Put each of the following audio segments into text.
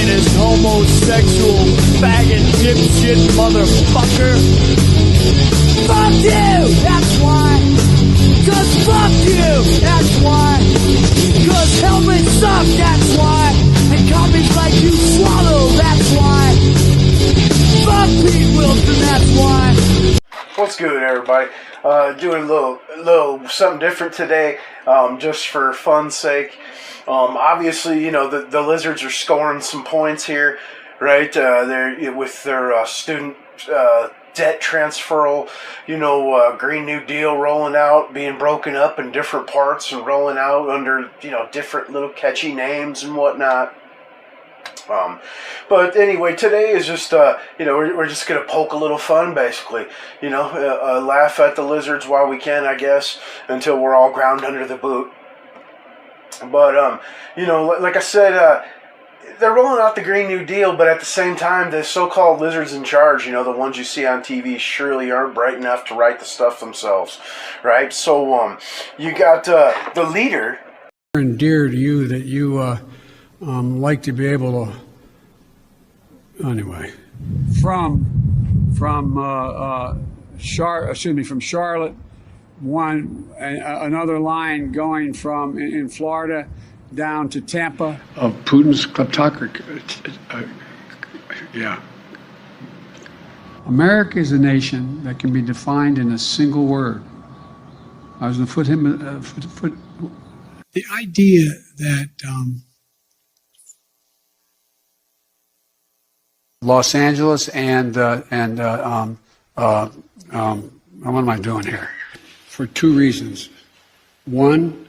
communist, homosexual, faggot, dipshit, motherfucker. Fuck you! That's why! Cause fuck you! That's why! Cause helmets suck! That's why! And commies like you swallow! That's why! Fuck Pete Wilson! That's why! What's good, everybody? Doing a little something different today, just for fun's sake. Obviously, you know, the Lizards are scoring some points here, right? They're with their student debt transferal, you know, Green New Deal rolling out, being broken up in different parts and rolling out under, you know, different little catchy names and whatnot. But anyway, today is just, you know, we're just going to poke a little fun, basically, you know, laugh at the Lizards while we can, I guess, until we're all ground under the boot. But, you know, like I said, they're rolling out the Green New Deal, but at the same time, the so-called lizards in charge, you know, the ones you see on TV, surely aren't bright enough to write the stuff themselves, right? So, you got the leader. And dear to you that you like to be able to, anyway. From Charlotte, another line going from in Florida down to Tampa. Of Putin's kleptocracy, yeah. America is a nation that can be defined in a single word. I was going to put him, the idea that Los Angeles and what am I doing here? For two reasons. One,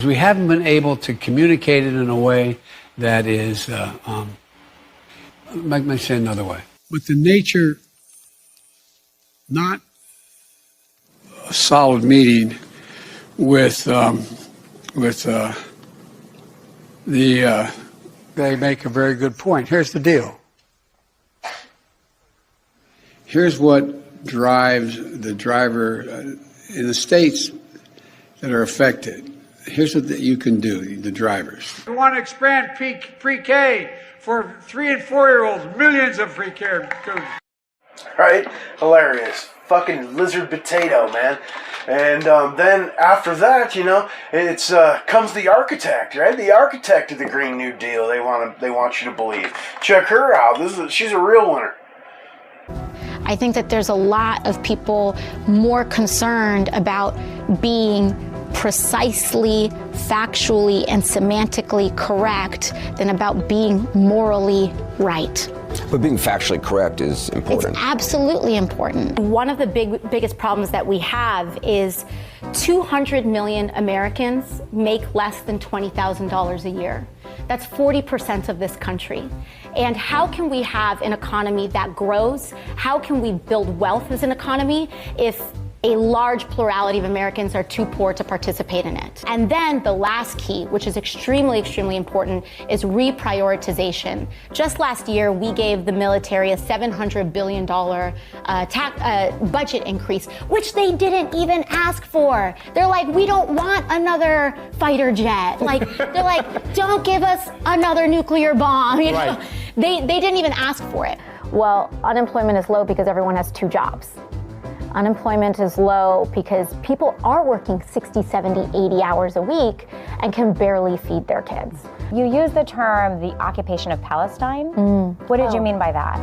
we haven't been able to communicate it in a way that is, let me say another way. But the nature, not a solid meeting with they make a very good point. Here's the deal. Here's what drives the driver in the states that are affected. Here's what you can do, the drivers. We want to expand pre-K for 3- and 4-year-olds, millions of pre-K. Right? Hilarious. Fucking lizard potato, man. And then after that, you know, it's comes the architect, right? The architect of the Green New Deal. They want you to believe. Check her out. She's a real winner. I think that there's a lot of people more concerned about being precisely, factually, and semantically correct than about being morally right. But being factually correct is important. It's absolutely important. One of the biggest problems that we have is 200 million Americans make less than $20,000 a year. That's 40% of this country. And how can we have an economy that grows? How can we build wealth as an economy if a large plurality of Americans are too poor to participate in it? And then the last key, which is extremely, extremely important, is reprioritization. Just last year, we gave the military a $700 billion budget increase, which they didn't even ask for. They're like, we don't want another fighter jet. They're like, don't give us another nuclear bomb. You know? Right. They didn't even ask for it. Well, unemployment is low because everyone has 2 jobs. Unemployment is low because people are working 60, 70, 80 hours a week and can barely feed their kids. You use the term the occupation of Palestine. What did you mean by that?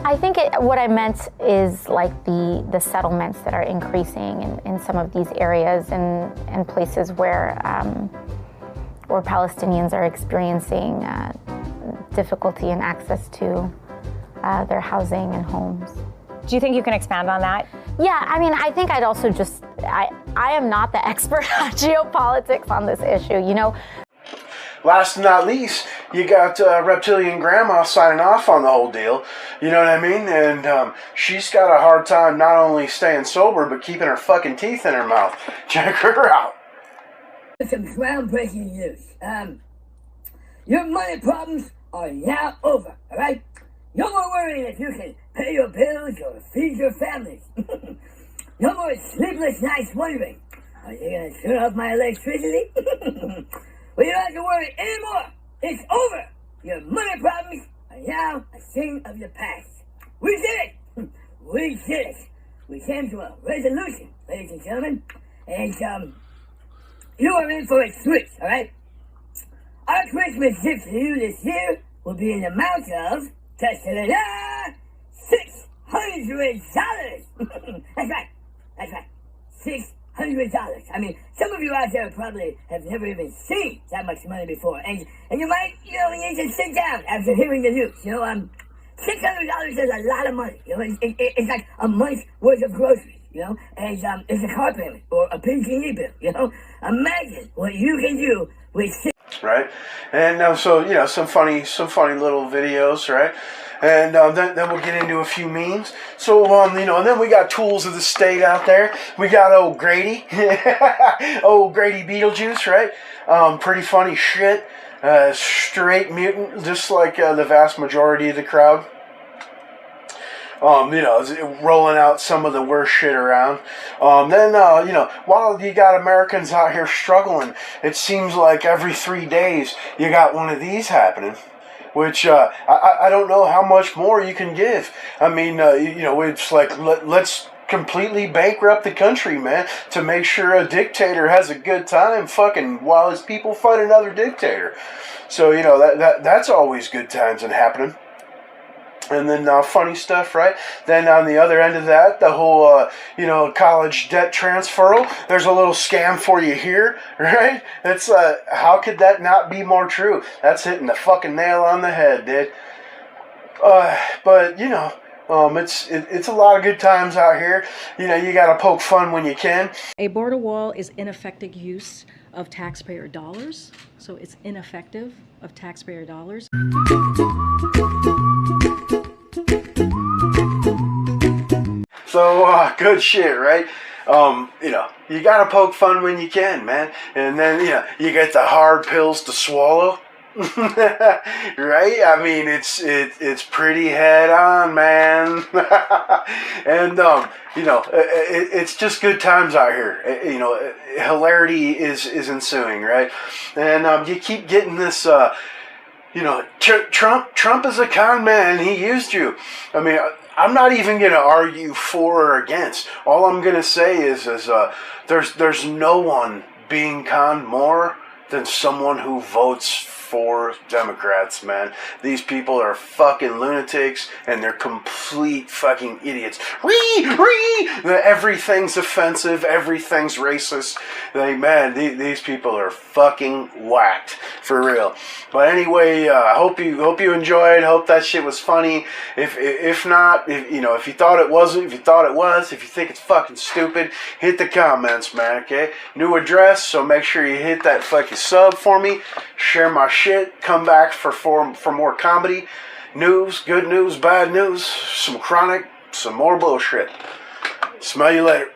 I think what I meant is like the settlements that are increasing in some of these areas and places where Palestinians are experiencing difficulty in access to their housing and homes. Do you think you can expand on that? Yeah, I mean, I think I'd also I am not the expert on geopolitics on this issue, you know. Last but not least, you got Reptilian Grandma signing off on the whole deal. You know what I mean? And she's got a hard time not only staying sober, but keeping her fucking teeth in her mouth. Check her out. Some groundbreaking news. Your money problems are now over, alright? No more worrying if you can pay your bills or feed your families. No more sleepless nights wondering, are you gonna turn off my electricity? Well, you don't have to worry anymore. It's over. Your money problems are now a thing of the past. We did it. We did it. We came to a resolution, ladies and gentlemen. And, you are in for a treat, alright? Our Christmas gift to you this year will be in the amount of, ta-da-da-da, $600. That's right. That's right. $600. I mean, some of you out there probably have never even seen that much money before. And you might, need to sit down after hearing the news. $600 is a lot of money. It's like a month's worth of groceries. And it's a car payment or a PG&E bill. Imagine what you can do with right? And so some funny little videos, right? And then we'll get into a few memes. So and then we got tools of the state out there. We got old Grady, old Grady Beetlejuice, right? Pretty funny shit. Straight mutant, just like the vast majority of the crowd. Rolling out some of the worst shit around. Then while you got Americans out here struggling, it seems like every 3 days you got one of these happening. Which I don't know how much more you can give. I mean, it's like let's completely bankrupt the country, man, to make sure a dictator has a good time fucking while his people fight another dictator. So that's always good times and happening. And then funny stuff, right? Then on the other end of that, the whole, college debt transferal. There's a little scam for you here, right? It's how could that not be more true? That's hitting the fucking nail on the head, dude. But it's a lot of good times out here. You gotta poke fun when you can. A border wall is ineffective use of taxpayer dollars, so it's ineffective of taxpayer dollars. So, good shit, right? You gotta poke fun when you can, man. And then, you get the hard pills to swallow. Right? I mean, it's pretty head on, man. And, it's just good times out here. Hilarity is ensuing, right? And, you keep getting this, Trump is a con man. He used you. I mean, I'm not even going to argue for or against. All I'm going to say is there's no one being conned more than someone who votes for Democrats, man. These people are fucking lunatics, and they're complete fucking idiots. Everything's offensive, everything's racist. These people are fucking whacked, for real. But anyway, hope you enjoyed. Hope that shit was funny. If not, if you thought it wasn't, if you thought it was, if you think it's fucking stupid, hit the comments, man. Okay, new address, so make sure you hit that fucking sub for me. Share my shit. Come back for more comedy, news, good news, bad news, some chronic, some more bullshit. Smell you later.